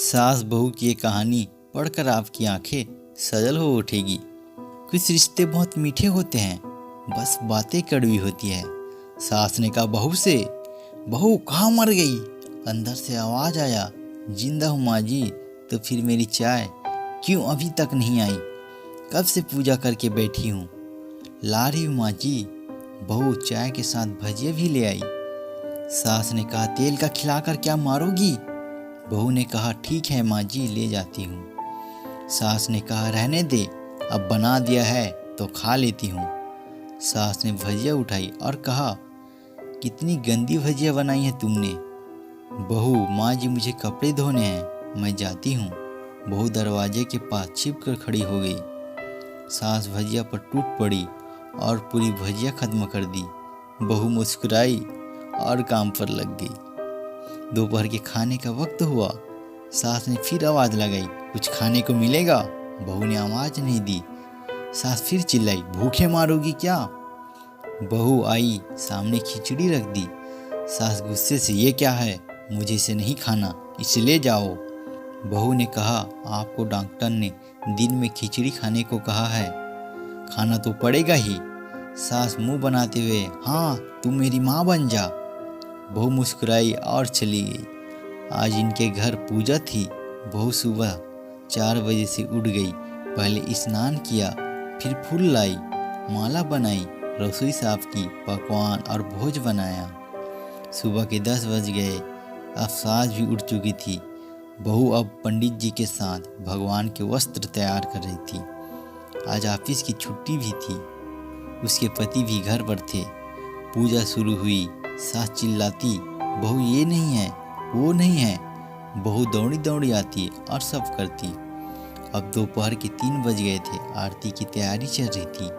सास बहू की ये कहानी पढ़कर आपकी आंखें सजल हो उठेगी। कुछ रिश्ते बहुत मीठे होते हैं, बस बातें कड़वी होती है। सास ने कहा बहू से, बहू कहाँ मर गई? अंदर से आवाज आया, जिंदा हूँ माँ जी। तो फिर मेरी चाय क्यों अभी तक नहीं आई? कब से पूजा करके बैठी हूँ। ला रही हूँ माँ जी। बहू चाय के साथ भजिया भी ले आई। सास ने कहा तेल का खिलाकर क्या मारोगी? बहू ने कहा ठीक है माँ जी, ले जाती हूँ। सास ने कहा रहने दे, अब बना दिया है तो खा लेती हूँ। सास ने भजिया उठाई और कहा कितनी गंदी भजिया बनाई है तुमने। बहू माँ जी मुझे कपड़े धोने हैं, मैं जाती हूँ। बहू दरवाजे के पास छिप कर खड़ी हो गई। सास भजिया पर टूट पड़ी और पूरी भजिया खत्म कर दी। बहू मुस्कुराई और काम पर लग गई। दोपहर के खाने का वक्त हुआ। सास ने फिर आवाज लगाई, कुछ खाने को मिलेगा? बहू ने आवाज नहीं दी। सास फिर चिल्लाई, भूखे मारोगी क्या? बहू आई, सामने खिचड़ी रख दी। सास गुस्से से, ये क्या है? मुझे इसे नहीं खाना, इसे ले जाओ। बहू ने कहा आपको डॉक्टर ने दिन में खिचड़ी खाने को कहा है, खाना तो पड़ेगा ही। सास मुंह बनाते हुए, हाँ तू मेरी माँ बन जा। बहू मुस्कुराई और चली गई। आज इनके घर पूजा थी। बहू सुबह 4 बजे से उठ गई। पहले स्नान किया, फिर फूल लाई, माला बनाई, रसोई साफ की, पकवान और भोज बनाया। सुबह के 10 बज गए। अब सास भी उठ चुकी थी। बहू अब पंडित जी के साथ भगवान के वस्त्र तैयार कर रही थी। आज ऑफिस की छुट्टी भी थी। उसके पति भी घर पर थे। पूजा शुरू हुई। सास चिल्लाती, बहू ये नहीं है, वो नहीं है। बहू दौड़ी दौड़ी आती और सब करती। अब दोपहर के 3 बज गए थे। आरती की तैयारी चल रही थी।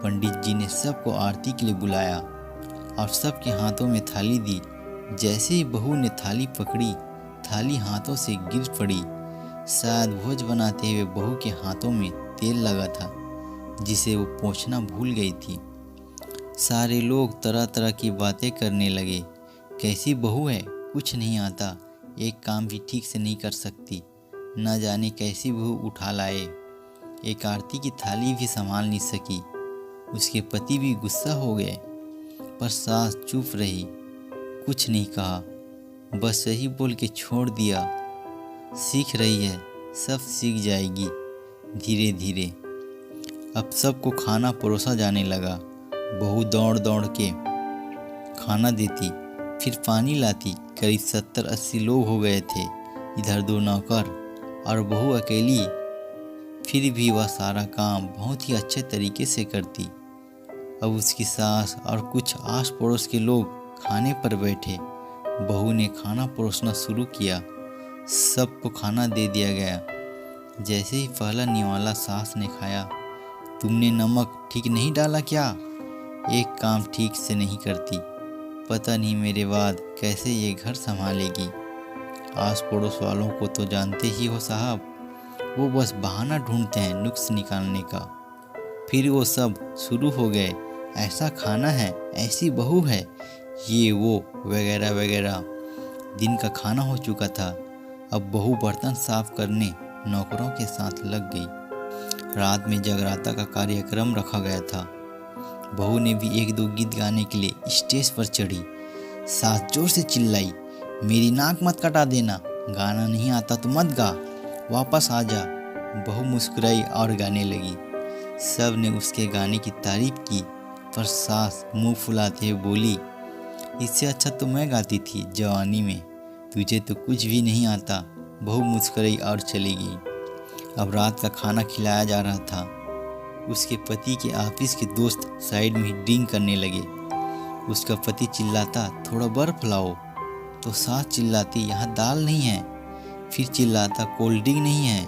पंडित जी ने सबको आरती के लिए बुलाया और सबके हाथों में थाली दी। जैसे ही बहू ने थाली पकड़ी, थाली हाथों से गिर पड़ी। शायद भोज बनाते हुए बहू के हाथों में तेल लगा था, जिसे वो पोंछना भूल गई थी। सारे लोग तरह तरह की बातें करने लगे। कैसी बहू है, कुछ नहीं आता, एक काम भी ठीक से नहीं कर सकती, न जाने कैसी बहू उठा लाए। एक आरती की थाली भी संभाल नहीं सकी। उसके पति भी गुस्सा हो गए, पर सास चुप रही, कुछ नहीं कहा, बस यही बोल के छोड़ दिया, सीख रही है, सब सीख जाएगी धीरे धीरे। अब सबको खाना परोसा जाने लगा। बहू दौड़ दौड़ के खाना देती, फिर पानी लाती। करीब 70-80 लोग हो गए थे। इधर 2 नौकर और बहू अकेली। फिर भी वह सारा काम बहुत ही अच्छे तरीके से करती। अब उसकी सास और कुछ आस पड़ोस के लोग खाने पर बैठे। बहू ने खाना परोसना शुरू किया। सबको खाना दे दिया गया। जैसे ही पहला निवाला सास ने खाया, तुमने नमक ठीक नहीं डाला क्या? एक काम ठीक से नहीं करती, पता नहीं मेरे बाद कैसे ये घर संभालेगी। आस पड़ोस वालों को तो जानते ही हो साहब, वो बस बहाना ढूंढते हैं नुक्स निकालने का। फिर वो सब शुरू हो गए, ऐसा खाना है, ऐसी बहू है, ये वो वगैरह वगैरह। दिन का खाना हो चुका था। अब बहू बर्तन साफ करने नौकरों के साथ लग गई। रात में जगराता का कार्यक्रम रखा गया था। बहू ने भी 1-2 गीत गाने के लिए स्टेज पर चढ़ी। सास जोर से चिल्लाई, मेरी नाक मत कटा देना, गाना नहीं आता तो मत गा, वापस आ जा। बहू मुस्कुराई और गाने लगी। सब ने उसके गाने की तारीफ की, पर सास मुंह फुलाते हुए बोली, इससे अच्छा तो मैं गाती थी जवानी में, तुझे तो कुछ भी नहीं आता। बहू मुस्कुराई और चली गई। अब रात का खाना खिलाया जा रहा था। उसके पति के ऑफिस के दोस्त साइड में ड्रिंक करने लगे। उसका पति चिल्लाता, थोड़ा बर्फ लाओ, तो सास चिल्लाती, यहाँ दाल नहीं है। फिर चिल्लाता, कोल्ड ड्रिंक नहीं है,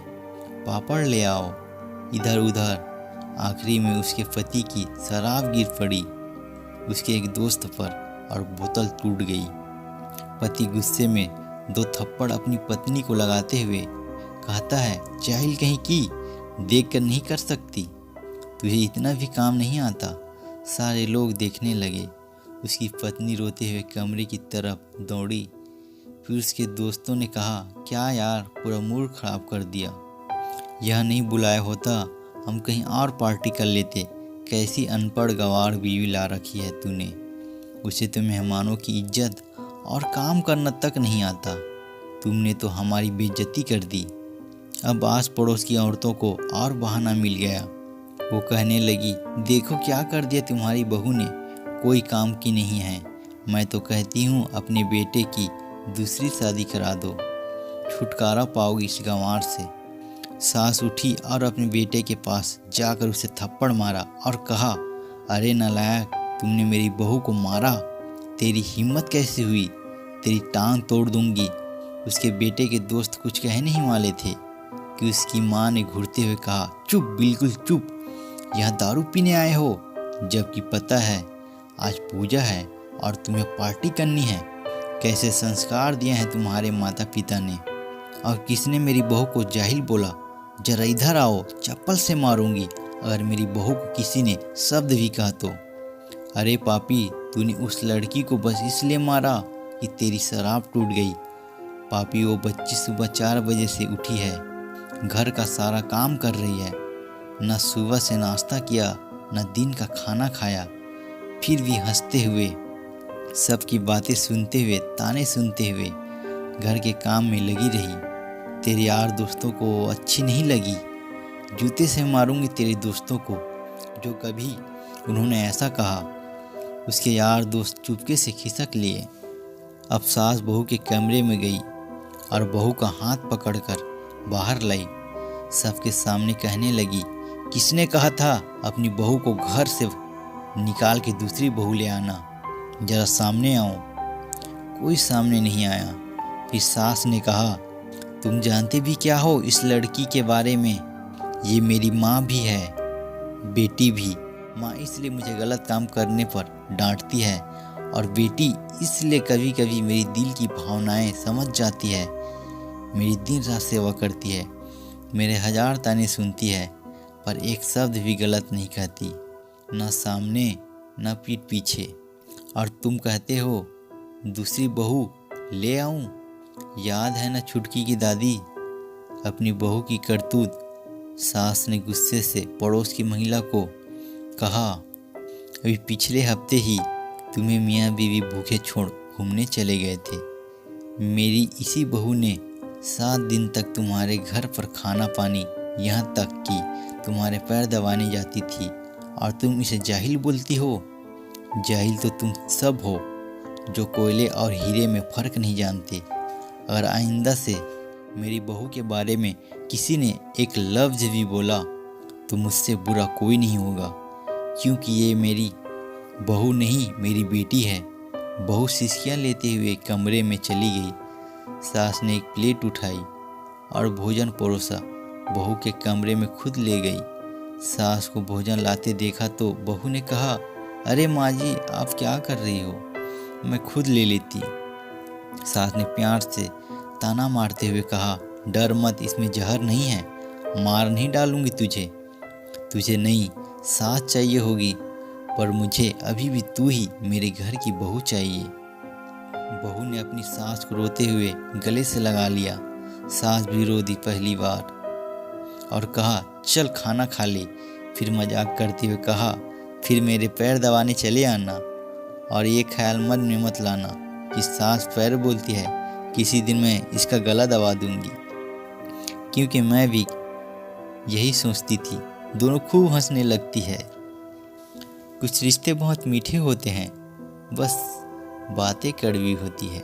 पापड़ ले आओ। इधर उधर आखिरी में उसके पति की शराब गिर पड़ी उसके एक दोस्त पर और बोतल टूट गई। पति गुस्से में 2 थप्पड़ अपनी पत्नी को लगाते हुए कहता है, जाहिल कहीं की, देख कर नहीं कर सकती, तुझे इतना भी काम नहीं आता। सारे लोग देखने लगे। उसकी पत्नी रोते हुए कमरे की तरफ दौड़ी। फिर उसके दोस्तों ने कहा, क्या यार, पूरा मूड खराब कर दिया। यह नहीं बुलाया होता हम कहीं और पार्टी कर लेते। कैसी अनपढ़ गंवार बीवी ला रखी है तूने। उसे तो मेहमानों की इज्जत और काम करना तक नहीं आता। तुमने तो हमारी बेइज्जती कर दी। अब आस पड़ोस की औरतों को और बहाना मिल गया। वो कहने लगी, देखो क्या कर दिया तुम्हारी बहू ने, कोई काम की नहीं है। मैं तो कहती हूँ अपने बेटे की दूसरी शादी करा दो, छुटकारा पाओगी इस गंवार से। सास उठी और अपने बेटे के पास जाकर उसे थप्पड़ मारा और कहा, अरे नालायक, तुमने मेरी बहू को मारा, तेरी हिम्मत कैसे हुई, तेरी टांग तोड़ दूंगी। उसके बेटे के दोस्त कुछ कह नहीं वाले थे कि उसकी माँ ने घूरते हुए कहा, चुप, बिल्कुल चुप, यहाँ दारू पीने आए हो, जबकि पता है आज पूजा है और तुम्हें पार्टी करनी है। कैसे संस्कार दिए हैं तुम्हारे माता पिता ने। और किसने मेरी बहू को जाहिल बोला, जरा इधर आओ, चप्पल से मारूंगी अगर मेरी बहू को किसी ने शब्द भी कहा तो। अरे पापी, तूने उस लड़की को बस इसलिए मारा कि तेरी शराब टूट गई। पापी, वो बच्ची सुबह 4 बजे से उठी है, घर का सारा काम कर रही है, न सुबह से नाश्ता किया न दिन का खाना खाया, फिर भी हंसते हुए, सबकी बातें सुनते हुए, ताने सुनते हुए घर के काम में लगी रही। तेरे यार दोस्तों को अच्छी नहीं लगी। जूते से मारूंगी तेरे दोस्तों को जो कभी उन्होंने ऐसा कहा। उसके यार दोस्त चुपके से खिसक लिए। अब सास बहू के कमरे में गई और बहू का हाथ पकड़कर बाहर लाई। सबके सामने कहने लगी, किसने कहा था अपनी बहू को घर से निकाल के दूसरी बहू ले आना, जरा सामने आओ। कोई सामने नहीं आया। फिर सास ने कहा, तुम जानते भी क्या हो इस लड़की के बारे में, ये मेरी माँ भी है, बेटी भी। माँ इसलिए मुझे गलत काम करने पर डांटती है और बेटी इसलिए कभी कभी मेरी दिल की भावनाएं समझ जाती है। मेरी दिन रात सेवा करती है, मेरे 1000 ताने सुनती है, पर एक शब्द भी गलत नहीं कहती, न सामने न पीठ पीछे। और तुम कहते हो दूसरी बहू ले आऊं। याद है न छुटकी की दादी, अपनी बहू की करतूत। सास ने गुस्से से पड़ोस की महिला को कहा, अभी पिछले हफ्ते ही तुम्हें मियाँ बीवी भूखे छोड़ घूमने चले गए थे। मेरी इसी बहू ने 7 दिन तक तुम्हारे घर पर खाना पानी, यहाँ तक कि तुम्हारे पैर दबाने जाती थी, और तुम इसे जाहिल बोलती हो। जाहिल तो तुम सब हो जो कोयले और हीरे में फ़र्क नहीं जानते। अगर आइंदा से मेरी बहू के बारे में किसी ने एक लफ्ज़ भी बोला तो मुझसे बुरा कोई नहीं होगा, क्योंकि ये मेरी बहू नहीं, मेरी बेटी है। बहू सिसकियाँ लेते हुए कमरे में चली गई। सास ने एक प्लेट उठाई और भोजन परोसा, बहू के कमरे में खुद ले गई। सास को भोजन लाते देखा तो बहू ने कहा, अरे माँ जी, आप क्या कर रही हो, मैं खुद ले लेती। सास ने प्यार से ताना मारते हुए कहा, डर मत, इसमें जहर नहीं है, मार नहीं डालूंगी तुझे नहीं सास चाहिए होगी, पर मुझे अभी भी तू ही मेरे घर की बहू चाहिए। बहू ने अपनी सास को रोते हुए गले से लगा लिया। सास भी रो दी पहली बार और कहा, चल खाना खा ले। फिर मजाक करते हुए कहा, फिर मेरे पैर दबाने चले आना, और ये ख्याल मन में मत लाना कि सास पैर बोलती है, किसी दिन मैं इसका गला दबा दूंगी। क्योंकि मैं भी यही सोचती थी। दोनों खूब हंसने लगती है। कुछ रिश्ते बहुत मीठे होते हैं, बस बातें कड़वी होती है।